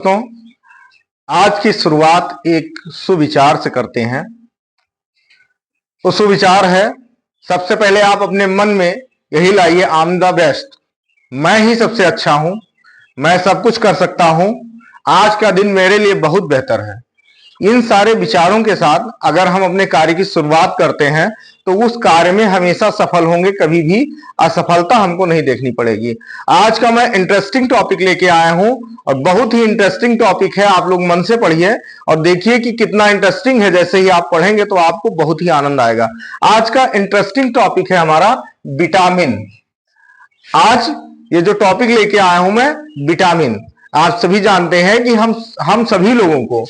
तो आज की शुरुआत एक सुविचार से करते हैं। वो सुविचार है, सबसे पहले आप अपने मन में यही लाइए, आई एम द बेस्ट, मैं ही सबसे अच्छा हूं, मैं सब कुछ कर सकता हूं, आज का दिन मेरे लिए बहुत बेहतर है। इन सारे विचारों के साथ अगर हम अपने कार्य की शुरुआत करते हैं तो उस कार्य में हमेशा सफल होंगे, कभी भी असफलता हमको नहीं देखनी पड़ेगी। आज का मैं इंटरेस्टिंग टॉपिक लेके आया हूं और बहुत ही इंटरेस्टिंग टॉपिक है। आप लोग मन से पढ़िए और देखिए कि कितना इंटरेस्टिंग है। जैसे ही आप पढ़ेंगे तो आपको बहुत ही आनंद आएगा। आज का इंटरेस्टिंग टॉपिक है हमारा विटामिन। आज ये जो टॉपिक लेके आया हूं मैं, विटामिन। आप सभी जानते हैं कि हम सभी लोगों को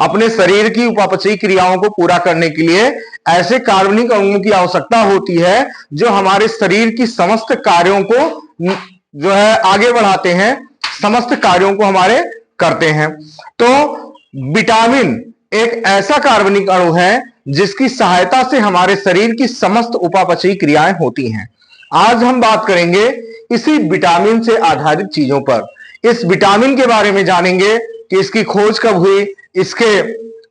अपने शरीर की उपापचयी क्रियाओं को पूरा करने के लिए ऐसे कार्बनिक अणुओं की आवश्यकता होती है जो हमारे शरीर की समस्त कार्यों को जो है आगे बढ़ाते हैं, समस्त कार्यों को हमारे करते हैं। तो विटामिन एक ऐसा कार्बनिक अणु है जिसकी सहायता से हमारे शरीर की समस्त उपापचयी क्रियाएं होती हैं। आज हम बात करेंगे इसी विटामिन से आधारित चीजों पर। इस विटामिन के बारे में जानेंगे कि इसकी खोज कब हुई, इसके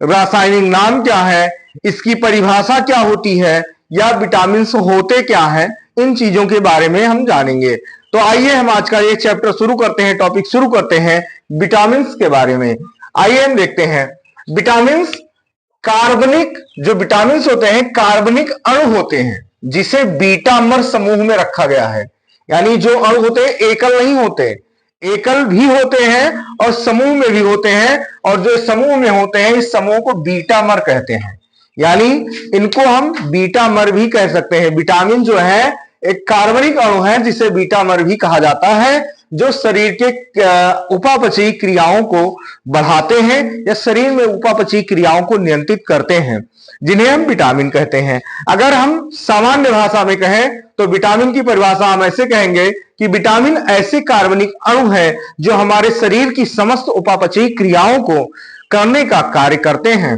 रासायनिक नाम क्या है, इसकी परिभाषा क्या होती है, या विटामिन होते क्या हैं, इन चीजों के बारे में हम जानेंगे। तो आइए हम आज का ये चैप्टर शुरू करते हैं, टॉपिक शुरू करते हैं विटामिन के बारे में। आइए हम देखते हैं विटामिन। कार्बनिक जो विटामिन होते हैं कार्बनिक अणु होते हैं जिसे बीटामर समूह में रखा गया है। यानी जो अणु होते हैं एकल नहीं होते, एकल भी होते हैं और समूह में भी होते हैं, और जो समूह में होते हैं इस समूह को बीटामर कहते हैं। यानी इनको हम बीटामर भी कह सकते हैं। विटामिन जो है एक कार्बनिक अणु है जिसे बीटामर भी कहा जाता है, जो शरीर के उपापचयी क्रियाओं को बढ़ाते हैं या शरीर में उपापचयी क्रियाओं को नियंत्रित करते हैं, जिन्हें हम विटामिन कहते हैं। अगर हम सामान्य भाषा में कहें तो विटामिन की परिभाषा हम ऐसे कहेंगे कि विटामिन ऐसे कार्बनिक अणु है जो हमारे शरीर की समस्त उपापचयी क्रियाओं को करने का कार्य करते हैं,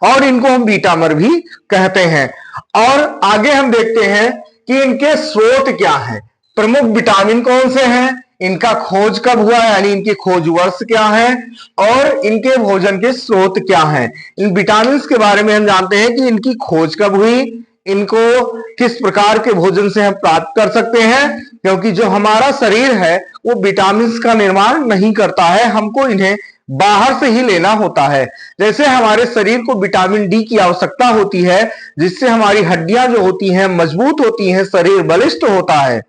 और इनको हम बीटामर भी कहते हैं। और आगे हम देखते हैं कि इनके स्रोत क्या हैं, प्रमुख विटामिन कौन से हैं, इनका खोज कब हुआ, यानी इनकी खोज वर्ष क्या है, और इनके भोजन के स्रोत क्या हैं। इन विटामिन के बारे में हम जानते हैं कि इनकी खोज कब हुई, इनको किस प्रकार के भोजन से हम प्राप्त कर सकते हैं, क्योंकि जो हमारा शरीर है वो विटामिन का निर्माण नहीं करता है, हमको इन्हें बाहर से ही लेना होता है। जैसे हमारे शरीर को विटामिन डी की आवश्यकता होती है जिससे हमारी हड्डियां जो होती हैं मजबूत होती हैं, शरीर बलिष्ठ होता है,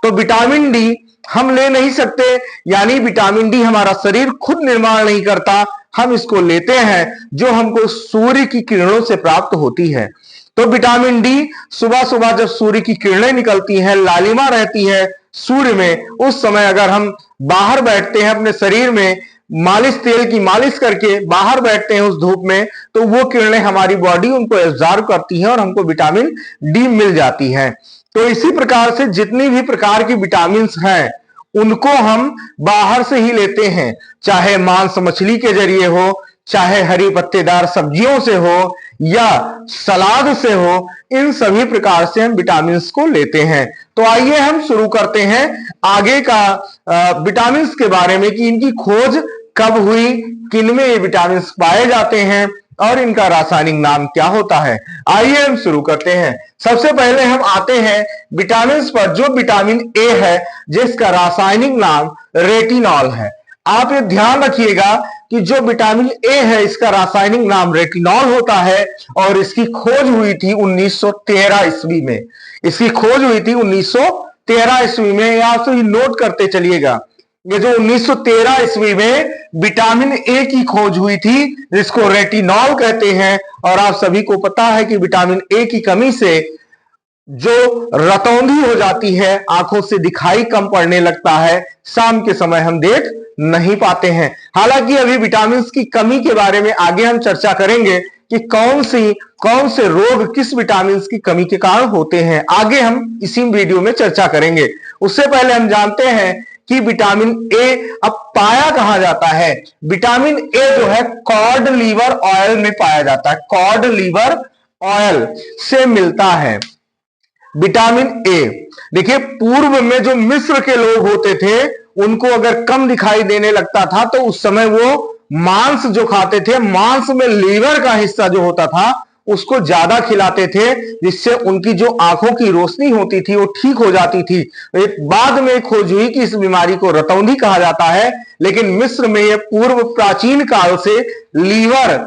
तो विटामिन डी हम ले नहीं सकते। यानी विटामिन डी हमारा शरीर खुद निर्माण नहीं करता, हम इसको लेते हैं जो हमको सूर्य की किरणों से प्राप्त होती है। तो विटामिन डी सुबह सुबह जब सूर्य की किरणें निकलती हैं, लालिमा रहती है सूर्य में, उस समय अगर हम बाहर बैठते हैं अपने शरीर में मालिश, तेल की मालिश करके बाहर बैठते हैं उस धूप में, तो वो किरणें हमारी बॉडी उनको एब्जॉर्ब करती हैं और हमको विटामिन डी मिल जाती है। तो इसी प्रकार से जितनी भी प्रकार की विटामिन हैं उनको हम बाहर से ही लेते हैं, चाहे मांस मछली के जरिए हो, चाहे हरी पत्तेदार सब्जियों से हो, या सलाद से हो, इन सभी प्रकार से हम विटामिन को लेते हैं। तो आइए हम शुरू करते हैं आगे का विटामिन के बारे में कि इनकी खोज कब हुई, किनमें ये विटामिन पाए जाते हैं और इनका रासायनिक नाम क्या होता है। आइए हम शुरू करते हैं। सबसे पहले हम आते हैं विटामिन पर, जो विटामिन ए है जिसका रासायनिक नाम रेटिनॉल है। आप ये ध्यान रखिएगा कि जो विटामिन ए है इसका रासायनिक नाम रेटिनॉल होता है, और इसकी खोज हुई थी 1913 ईस्वी में। इसकी खोज हुई थी 1913 ईस्वी में। आप सभी नोट करते चलिएगा, ये जो 1913 ईस्वी में विटामिन ए की खोज हुई थी जिसको रेटिनॉल कहते हैं। और आप सभी को पता है कि विटामिन ए की कमी से जो रतौंधी हो जाती है, आंखों से दिखाई कम पड़ने लगता है, शाम के समय हम देख नहीं पाते हैं। हालांकि अभी विटामिन की कमी के बारे में आगे हम चर्चा करेंगे कि कौन से रोग किस विटामिन की कमी के कारण होते हैं, आगे हम इसी वीडियो में चर्चा करेंगे। उससे पहले हम जानते हैं कि विटामिन ए अब पाया कहां जाता है। विटामिन ए जो है कॉड लीवर ऑयल में पाया जाता है, कॉड लीवर ऑयल से मिलता है विटामिन ए। देखिए पूर्व में जो मिस्र के लोग होते थे उनको अगर कम दिखाई देने लगता था तो उस समय वो मांस जो खाते थे, मांस में लीवर का हिस्सा जो होता था उसको ज्यादा खिलाते थे, जिससे उनकी जो आंखों की रोशनी होती थी वो ठीक हो जाती थी। एक बाद में खोज हुई कि इस बीमारी को रतौंधी कहा जाता है, लेकिन मिस्र में यह पूर्व प्राचीन काल से लीवर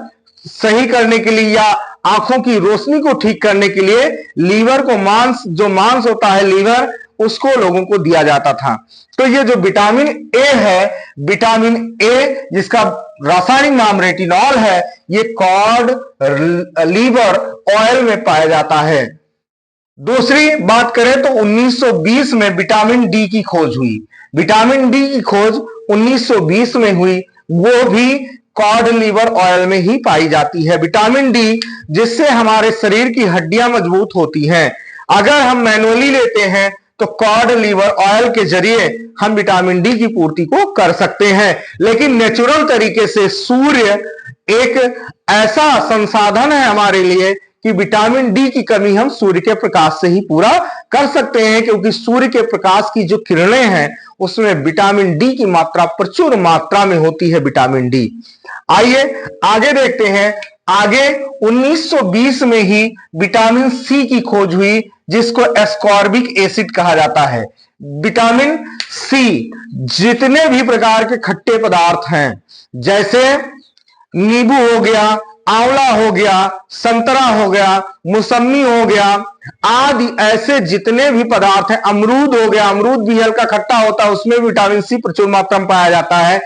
सही करने के लिए या आंखों की रोशनी को ठीक करने के लिए लीवर को जो मांस होता है लीवर, उसको लोगों को दिया जाता था। तो ये जो विटामिन ए है, विटामिन ए जिसका रासायनिक नाम रेटिनॉल है, ये कॉड लीवर ऑयल में पाया जाता है। दूसरी बात करें तो 1920 में विटामिन डी की खोज हुई। विटामिन डी की खोज 1920 में हुई, वो भी कॉड लीवर ऑयल में ही पाई जाती है। विटामिन डी जिससे हमारे शरीर की हड्डियां मजबूत होती हैं। अगर हम मैनुअली लेते हैं तो कॉड लीवर ऑयल के जरिए हम विटामिन डी की पूर्ति को कर सकते हैं, लेकिन नेचुरल तरीके से सूर्य एक ऐसा संसाधन है हमारे लिए कि विटामिन डी की कमी हम सूर्य के प्रकाश से ही पूरा कर सकते हैं, क्योंकि सूर्य के प्रकाश की जो किरणें हैं उसमें विटामिन डी की मात्रा प्रचुर मात्रा में होती है, विटामिन डी। आइए आगे देखते हैं। आगे 1920 में ही विटामिन सी की खोज हुई, जिसको एस्कॉर्बिक एसिड कहा जाता है। विटामिन सी जितने भी प्रकार के खट्टे पदार्थ हैं, जैसे नींबू हो गया, आंवला हो गया, संतरा हो गया, मौसमी हो गया, आदि ऐसे जितने भी पदार्थ हैं, अमरूद हो गया, अमरूद भी हल्का खट्टा होता है, उसमें विटामिन सी प्रचुर मात्रा में पाया जाता है।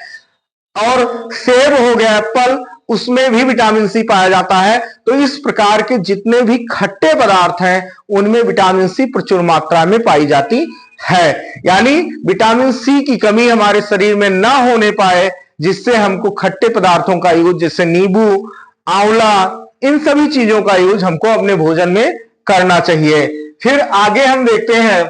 और सेब हो गया, एप्पल, उसमें भी विटामिन सी पाया जाता है। तो इस प्रकार के जितने भी खट्टे पदार्थ हैं उनमें विटामिन सी प्रचुर मात्रा में पाई जाती है। यानी विटामिन सी की कमी हमारे शरीर में ना होने पाए, जिससे हमको खट्टे पदार्थों का यूज, जैसे नींबू, आंवला, इन सभी चीजों का यूज हमको अपने भोजन में करना चाहिए। फिर आगे हम देखते हैं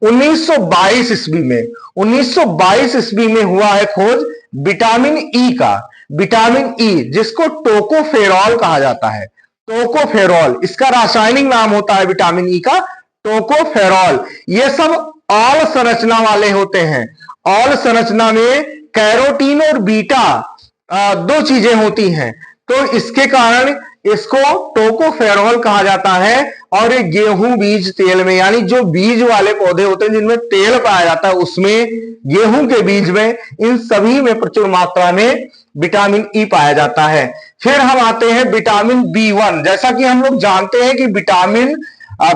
1922 ईस्वी में, 1922 ईस्वी में हुआ है खोज विटामिन ई का। विटामिन ई जिसको टोकोफेरॉल कहा जाता है, टोकोफेरॉल इसका रासायनिक नाम होता है विटामिन ई का, टोकोफेरॉल। ये सब ऑल संरचना वाले होते हैं। ऑल संरचना में कैरोटीन और बीटा दो चीजें होती हैं, तो इसके कारण इसको टोकोफेरॉल कहा जाता है। और ये गेहूं बीज तेल में, यानी जो बीज वाले पौधे होते हैं जिनमें तेल पाया जाता है, उसमें, गेहूं के बीज में, इन सभी में प्रचुर मात्रा में विटामिन ई पाया जाता है। फिर हम आते हैं विटामिन बी1। जैसा कि हम लोग जानते हैं कि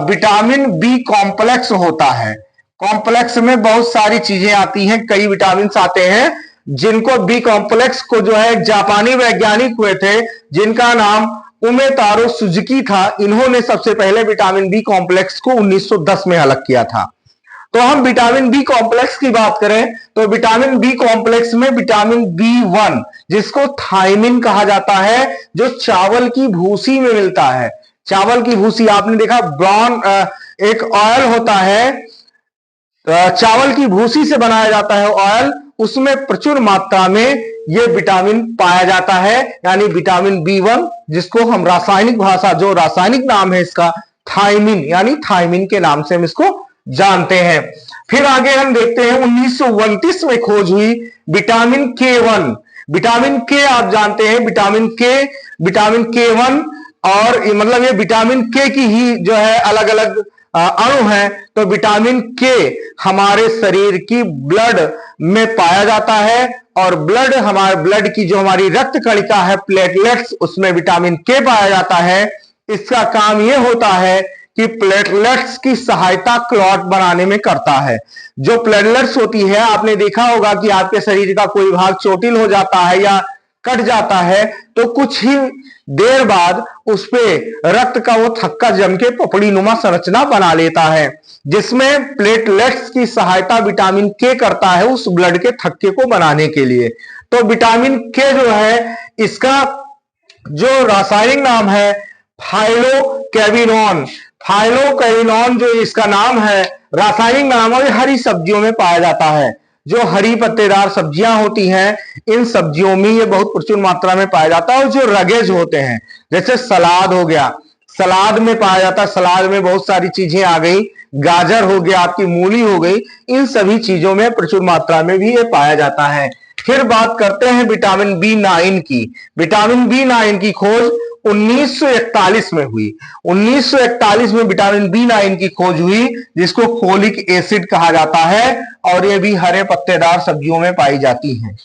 विटामिन बी कॉम्प्लेक्स होता है। कॉम्प्लेक्स में बहुत सारी चीजें आती हैं, कई विटामिन आते हैं, जिनको बी कॉम्प्लेक्स को जो है एक जापानी वैज्ञानिक हुए थे जिनका नाम उमेतारो सुजुकी था। इन्होंने सबसे पहले विटामिन बी कॉम्प्लेक्स को 1910 में अलग किया था। तो हम विटामिन बी कॉम्प्लेक्स की बात करें तो विटामिन बी कॉम्प्लेक्स में विटामिन बी1 जिसको थायमिन कहा जाता है, जो चावल की भूसी में मिलता है। चावल की भूसी आपने देखा, ब्राउन एक ऑयल होता है, चावल की भूसी से बनाया जाता है ऑयल, उसमें प्रचुर मात्रा में यह विटामिन पाया जाता है, यानी विटामिन बी1, जिसको हम रासायनिक भाषा, जो रासायनिक नाम है इसका थायमिन, यानी थायमिन के नाम से हम इसको जानते हैं। फिर आगे हम देखते हैं 1929 में खोज हुई विटामिन के1। विटामिन के आप जानते हैं, विटामिन के1, और मतलब ये विटामिन के की ही जो है अलग अलग अणु हैं। तो विटामिन के हमारे शरीर की ब्लड में पाया जाता है, और हमारे ब्लड की जो हमारी रक्त कणिका है, प्लेटलेट्स, उसमें विटामिन के पाया जाता है। इसका काम यह होता है कि प्लेटलेट्स की सहायता क्लॉट बनाने में करता है। जो प्लेटलेट्स होती है, आपने देखा होगा कि आपके शरीर का कोई भाग चोटिल हो जाता है या कट जाता है, तो कुछ ही देर बाद उस पे रक्त का वो थक्का जम के पपड़ी नुमा संरचना बना लेता है, जिसमें प्लेटलेट्स की सहायता विटामिन के करता है उस ब्लड के थक्के को बनाने के लिए। तो विटामिन के जो है, इसका जो रासायनिक नाम है फाइलोकेविनोन, फाइलोकेविनोन जो इसका नाम है, रासायनिक नाम है, हरी सब्जियों में पाया जाता है। जो हरी पत्तेदार सब्जियां होती हैं, इन सब्जियों में ये बहुत प्रचुर मात्रा में पाया जाता है। और जो रगेज होते हैं, जैसे सलाद हो गया, सलाद में पाया जाता है। सलाद में बहुत सारी चीजें आ गई, गाजर हो गया, आपकी मूली हो गई, इन सभी चीजों में प्रचुर मात्रा में भी ये पाया जाता है। फिर बात करते हैं विटामिन B9 की। विटामिन B9 की खोज 1941 में हुई। 1941 में विटामिन B9 की खोज हुई, जिसको फोलिक एसिड कहा जाता है, और ये भी हरे पत्तेदार सब्जियों में पाई जाती है।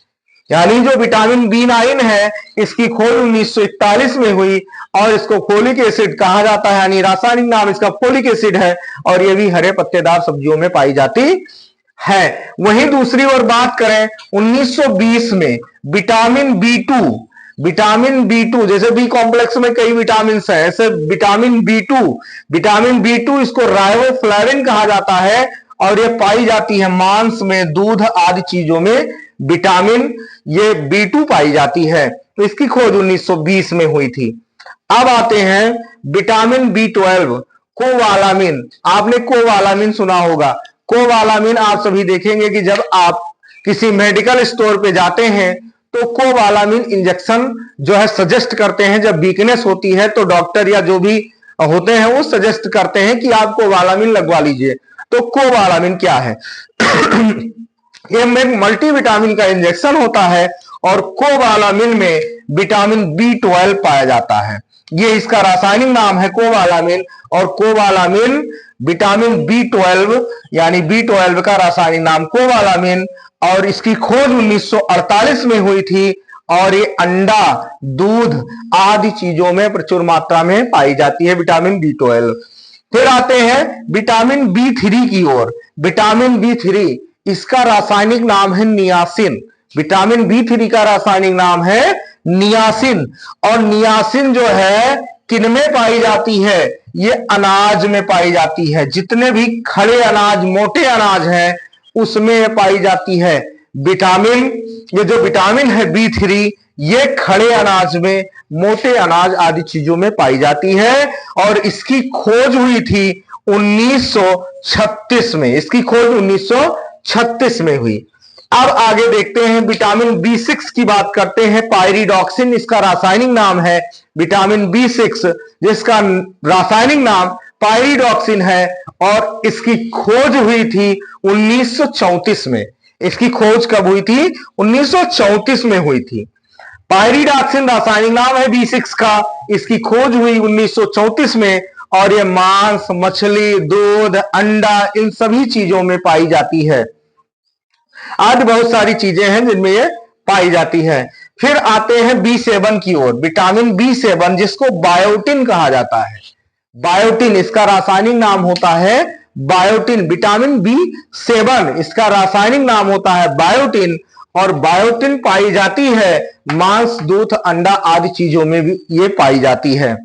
यानी जो विटामिन B9 है, इसकी खोज 1941 में हुई, और इसको फोलिक एसिड कहा जाता है, यानी रासायनिक नाम इसका फोलिक एसिड है, और ये भी हरे पत्तेदार सब्जियों में पाई जाती है। वहीं दूसरी ओर बात करें 1920 में विटामिन B2, विटामिन B2 जैसे बी कॉम्प्लेक्स में कई विटामिन है, ऐसे विटामिन B2 इसको राइबोफ्लेविन कहा जाता है, और ये पाई जाती है मांस में, दूध आदि चीजों में विटामिन ये B2 पाई जाती है। तो इसकी खोज 1920 में हुई थी। अब आते हैं विटामिन B12, कोवालामिन। आपने कोवालामिन सुना होगा। कोवालामिन आप सभी देखेंगे कि जब आप किसी मेडिकल स्टोर पे जाते हैं तो कोवालामिन इंजेक्शन जो है सजेस्ट करते हैं। जब वीकनेस होती है तो डॉक्टर या जो भी होते हैं वो सजेस्ट करते हैं कि आप कोवालामिन लगवा लीजिए। तो कोवालामिन क्या है? ये मल्टीविटामिन का इंजेक्शन होता है, और कोवालामिन में विटामिन B12 पाया जाता है। ये इसका रासायनिक नाम है कोवालामिन, और कोवालामिन विटामिन B12 यानी B12 का रासायनिक नाम कोवालामिन, और इसकी खोज 1948 में हुई थी, और ये अंडा, दूध आदि चीजों में प्रचुर मात्रा में पाई जाती है विटामिन B12। फिर आते हैं विटामिन B3 की ओर। विटामिन B3 इसका रासायनिक नाम है नियासिन। विटामिन B3 का रासायनिक नाम है नियासिन, और नियासिन जो है किनमें पाई जाती है? ये अनाज में पाई जाती है। जितने भी खड़े अनाज, मोटे अनाज हैं, उसमें पाई जाती है विटामिन। ये जो विटामिन है B3, ये खड़े अनाज में, मोटे अनाज आदि चीजों में पाई जाती है, और इसकी खोज हुई थी 1936 में। इसकी खोज 1936 में हुई। अब आगे देखते हैं विटामिन B6 की बात करते हैं। पायरिडॉक्सिन इसका रासायनिक नाम है। विटामिन B6 जिसका रासायनिक नाम पायरिडॉक्सिन है, और इसकी खोज हुई थी 1934 में। इसकी खोज कब हुई थी? 1934 में हुई थी। पायरिडॉक्सिन रासायनिक नाम है B6 का। इसकी खोज हुई 1934 में, और यह मांस, मछली, दूध, अंडा इन सभी चीजों में पाई जाती है। आज बहुत सारी चीजें हैं जिनमें ये पाई जाती है। फिर आते हैं B7 की ओर। विटामिन B7 जिसको बायोटिन कहा जाता है। बायोटिन इसका रासायनिक नाम होता है बायोटिन। विटामिन B7 इसका रासायनिक नाम होता है बायोटिन, और बायोटिन पाई जाती है मांस, दूध, अंडा आदि चीजों में भी ये पाई जाती है।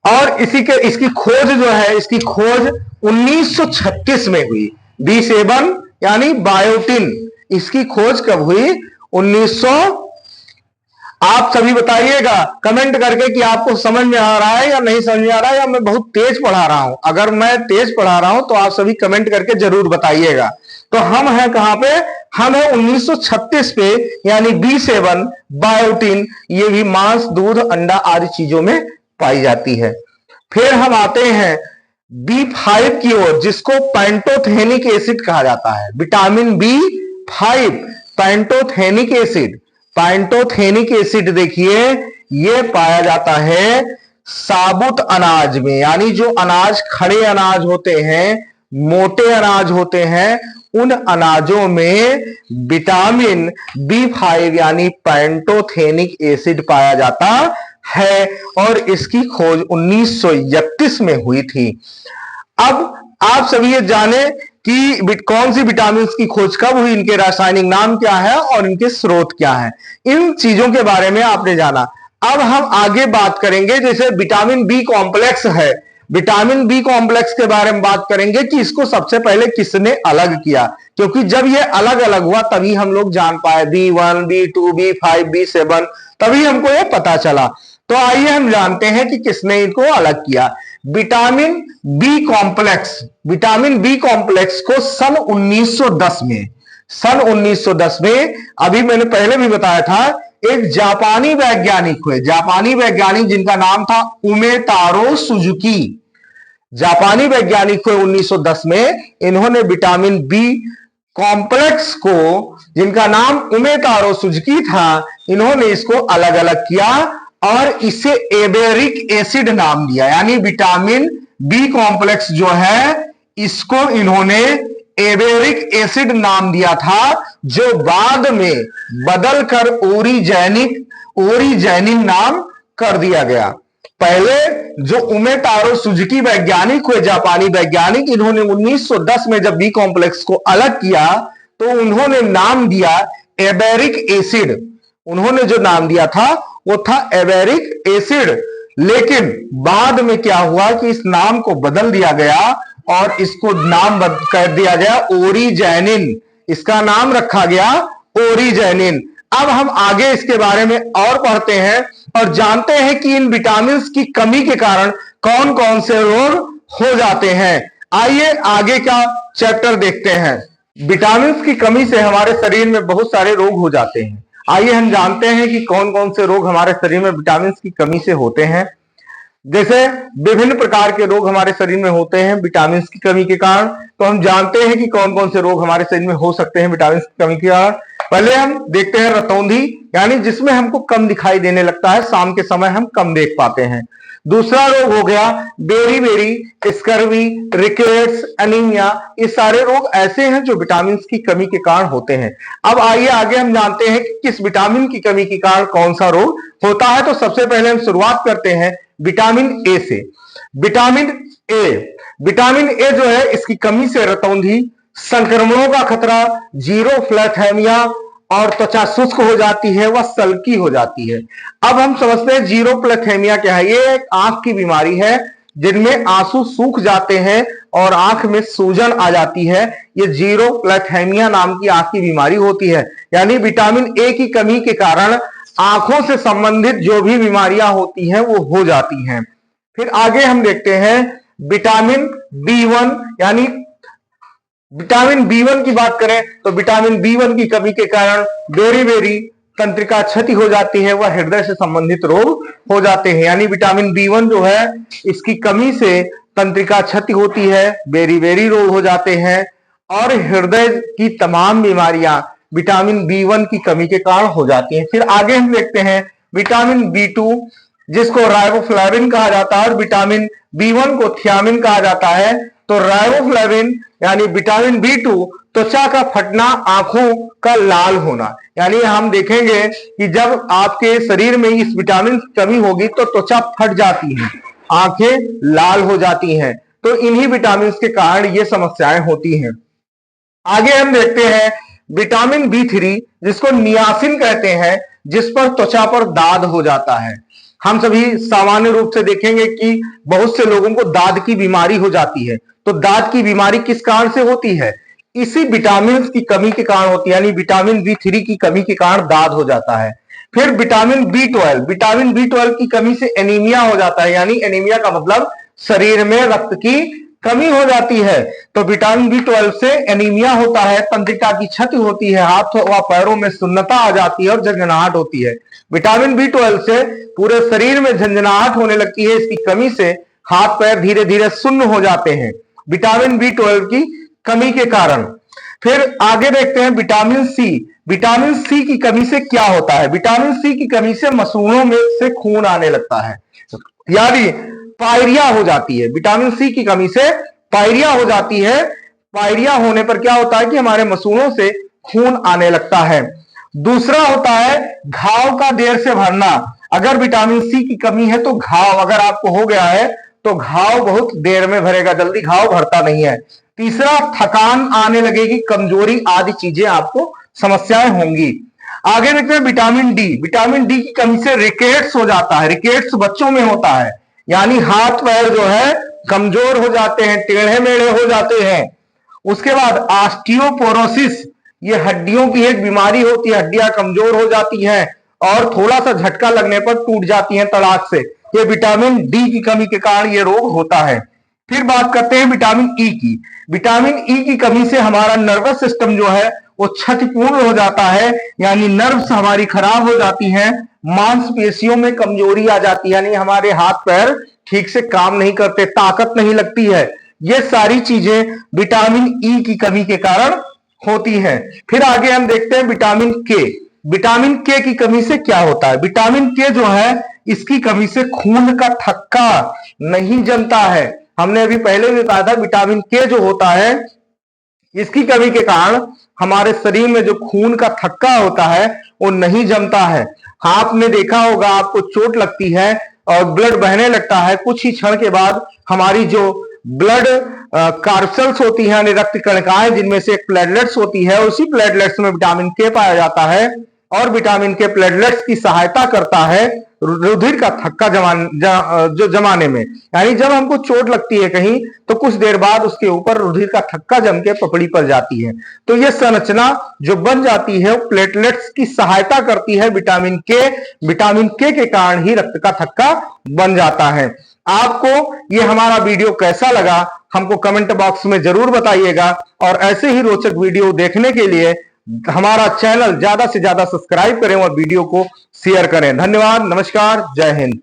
और इसकी खोज जो है, इसकी खोज 1936 में हुई। B7 यानी बायोटिन, इसकी खोज कब हुई? 1900। आप सभी बताइएगा कमेंट करके कि आपको समझ में आ रहा है या नहीं समझ में आ रहा है, या मैं बहुत तेज पढ़ा रहा हूं। अगर मैं तेज पढ़ा रहा हूं तो आप सभी कमेंट करके जरूर बताइएगा। तो हम हैं कहां पे? हम हैं 1936 पे, यानी B7 बायोटिन, ये भी मांस, दूध, अंडा आदि चीजों में पाई जाती है। फिर हम आते हैं B5 की ओर, जिसको पैंटोथेनिक एसिड कहा जाता है। Vitamin B5 pantothenic acid. Pantothenic acid देखिए, यह पाया जाता है साबुत अनाज में, यानी जो अनाज, खड़े अनाज होते हैं, मोटे अनाज होते हैं, उन अनाजों में विटामिन B5 यानी पैंटोथेनिक एसिड पाया जाता है, और इसकी खोज 1931 में हुई थी। अब आप सभी ये जाने कि कौन सी विटामिन की खोज कब हुई, इनके रासायनिक नाम क्या है और इनके स्रोत क्या है, इन चीजों के बारे में आपने जाना। अब हम आगे बात करेंगे, जैसे विटामिन बी कॉम्प्लेक्स है। विटामिन बी कॉम्प्लेक्स के बारे में बात करेंगे कि इसको सबसे पहले किसने अलग किया, क्योंकि जब ये अलग अलग हुआ तभी हम लोग जान पाए B1, B2, B5, B7, तभी हमको ये पता चला। तो आइए हम जानते हैं कि किसने इनको अलग किया। Vitamin B complex, vitamin B complex को सन 1910 में, अभी मैंने पहले भी बताया था, एक जापानी वैज्ञानिक हुए, जापानी वैज्ञानिक जिनका नाम था उमेतारो सुजुकी। जापानी वैज्ञानिक हुए 1910 में, इन्होंने विटामिन बी कॉम्प्लेक्स को, जिनका नाम उमेतारो सुजुकी था, इन्होंने इसको अलग अलग किया और इसे एबेरिक एसिड नाम दिया। यानी विटामिन बी कॉम्प्लेक्स जो है इसको इन्होंने एबेरिक एसिड नाम दिया था, जो बाद में बदलकर ओरिजैनिन नाम कर दिया गया। पहले जो उमेतारो सुजुकी वैज्ञानिक हुए, जापानी वैज्ञानिक, इन्होंने 1910 में जब बी कॉम्प्लेक्स को अलग किया तो उन्होंने नाम दिया एबेरिक एसिड। उन्होंने जो नाम दिया था वो था एबेरिक एसिड, लेकिन बाद में क्या हुआ कि इस नाम को बदल दिया गया और इसको नाम कर दिया गया ओरिजैनिन। इसका नाम रखा गया ओरिजैनिन। अब हम आगे इसके बारे में और पढ़ते हैं और जानते हैं कि इन विटामिन की कमी के कारण कौन कौन से रोग हो जाते हैं। आइए आगे का चैप्टर देखते हैं। विटामिन की कमी से हमारे शरीर में बहुत सारे रोग हो जाते हैं। आइए हम जानते हैं कि कौन कौन से रोग हमारे शरीर में विटामिन की कमी से होते हैं। जैसे विभिन्न प्रकार के रोग हमारे शरीर में होते हैं विटामिन की कमी के कारण। तो हम जानते हैं कि कौन कौन से रोग हमारे शरीर में हो सकते हैं विटामिन की कमी के कारण। पहले हम देखते हैं रतौंधी, यानी जिसमें हमको कम दिखाई देने लगता है, शाम के समय हम कम देख पाते हैं। दूसरा रोग हो गया बेरी, स्कर्वी, रिकेट्स, एनीमिया। ये सारे रोग ऐसे हैं जो विटामिन की कमी के कारण होते हैं। अब आइए आगे हम जानते हैं कि किस विटामिन की कमी के कारण कौन सा रोग होता है। तो सबसे पहले हम शुरुआत करते हैं विटामिन ए से। विटामिन ए जो है, इसकी कमी से रतौंधी, संक्रमणों का खतरा, जीरोफ्लैथेमिया और त्वचा शुष्क हो जाती है, वह सल्की हो जाती है। अब हम समझते हैं जीरोफ्लैथेमिया क्या है। ये एक आंख की बीमारी है जिनमें आंसू सूख जाते हैं और आंख में सूजन आ जाती है। ये जीरोफ्लैथेमिया नाम की आंख की बीमारी होती है। यानी विटामिन ए की कमी के कारण आंखों से संबंधित जो भी बीमारियां होती हैं वो हो जाती हैं। फिर आगे हम देखते हैं विटामिन बी1, यानी विटामिन बी1 की बात करें तो विटामिन बी1 की कमी के कारण बेरी तंत्रिका क्षति हो जाती है, वह हृदय से संबंधित रोग हो जाते हैं। यानी विटामिन बी1 जो है, इसकी कमी से तंत्रिका क्षति होती है, बेरी रोग हो जाते हैं और हृदय की तमाम बीमारियां विटामिन बी1 की कमी के कारण हो जाती हैं। फिर आगे हम देखते हैं विटामिन बी2, जिसको राइबोफ्लेविन कहा जाता है, और विटामिन बी1 को थियामिन कहा जाता है। तो राइबोफ्लेविन यानी विटामिन बी2, त्वचा का फटना, आंखों का लाल होना। यानी हम देखेंगे कि जब आपके शरीर में इस विटामिन की कमी होगी तो त्वचा फट जाती है, आंखें लाल हो जाती हैं। तो इन्हीं विटामिन के कारण ये समस्याएं होती हैं। आगे हम देखते हैं विटामिन बी3, जिसको नियासिन कहते हैं, जिस पर त्वचा पर दाद हो जाता है। हम सभी सामान्य रूप से देखेंगे कि बहुत से लोगों को दाद की बीमारी हो जाती है। तो दाद की बीमारी किस कारण से होती है? इसी विटामिन की कमी के कारण होती है। यानी विटामिन बी3 की कमी के कारण दाद हो जाता है। फिर विटामिन बी12 की कमी से एनीमिया हो जाता है। यानी एनीमिया का मतलब शरीर में रक्त की कमी हो जाती है। तो विटामिन बी12 से एनीमिया होता है, तंत्रिका की क्षति होती है, हाथ व पैरों में सुन्नता आ जाती है और झंझनाहट होती है। विटामिन बी12 से पूरे शरीर में झंझनाहट होने लगती है। इसकी कमी से हाथ पैर धीरे धीरे सुन्न हो जाते हैं, विटामिन बी12 की कमी के कारण। फिर आगे देखते हैं विटामिन सी की कमी से क्या होता है? विटामिन सी की कमी से मसूड़ों में से खून आने लगता है, यानी पायरिया हो जाती है। विटामिन सी की कमी से पायरिया हो जाती है। पायरिया होने पर क्या होता है कि हमारे मसूड़ों से खून आने लगता है। दूसरा होता है घाव का देर से भरना। अगर विटामिन सी की कमी है तो घाव अगर आपको हो गया है तो घाव बहुत देर में भरेगा, जल्दी घाव भरता नहीं है। तीसरा, थकान आने लगेगी, कमजोरी आदि चीजें आपको समस्याएं होंगी। आगे देखते हैं विटामिन डी की कमी से रिकेट्स हो जाता है। रिकेट्स बच्चों में होता है, यानी हाथ पैर जो है कमजोर हो जाते हैं, टेढ़े मेढ़े हो जाते हैं। उसके बाद ऑस्टियोपोरोसिस, ये हड्डियों की एक बीमारी होती है, हड्डियां कमजोर हो जाती हैं और थोड़ा सा झटका लगने पर टूट जाती हैं तड़ाक से। ये विटामिन डी की कमी के कारण ये रोग होता है। फिर बात करते हैं विटामिन ई की। विटामिन ई की कमी से हमारा नर्वस सिस्टम जो है वो क्षतिपूर्ण हो जाता है, यानी नर्व्स हमारी खराब हो जाती हैं, मांसपेशियों में कमजोरी आ जाती है, यानी हमारे हाथ पैर ठीक से काम नहीं करते, ताकत नहीं लगती है। ये सारी चीजें विटामिन ई की कमी के कारण होती हैं। फिर आगे हम देखते हैं विटामिन के। विटामिन के की कमी से क्या होता है? विटामिन के जो है, इसकी कमी से खून का थक्का नहीं जमता है। हमने अभी पहले भी कहा था, विटामिन के जो होता है, इसकी कमी के कारण हमारे शरीर में जो खून का थक्का होता है वो नहीं जमता है। आपने देखा होगा, आपको चोट लगती है और ब्लड बहने लगता है, कुछ ही क्षण के बाद हमारी जो ब्लड कार्सल्स होती हैं, यानी रक्त कणिकाएं, जिनमें से एक प्लेटलेट्स होती है, उसी प्लेटलेट्स में विटामिन के पाया जाता है और विटामिन के प्लेटलेट्स की सहायता करता है रुधिर का थक्का जमाने में। यानी जब हमको चोट लगती है कहीं, तो कुछ देर बाद उसके ऊपर रुधिर का थक्का जम के पपड़ी पर जाती है। तो ये संरचना जो बन जाती है, वो प्लेटलेट्स की सहायता करती है विटामिन के। विटामिन के कारण ही रक्त का थक्का बन जाता है। आपको ये हमारा वीडियो कैसा लगा, हमको कमेंट बॉक्स में जरूर बताइएगा। और ऐसे ही रोचक वीडियो देखने के लिए हमारा चैनल ज्यादा से ज्यादा सब्सक्राइब करें और वीडियो को शेयर करें। धन्यवाद, नमस्कार, जय हिंद।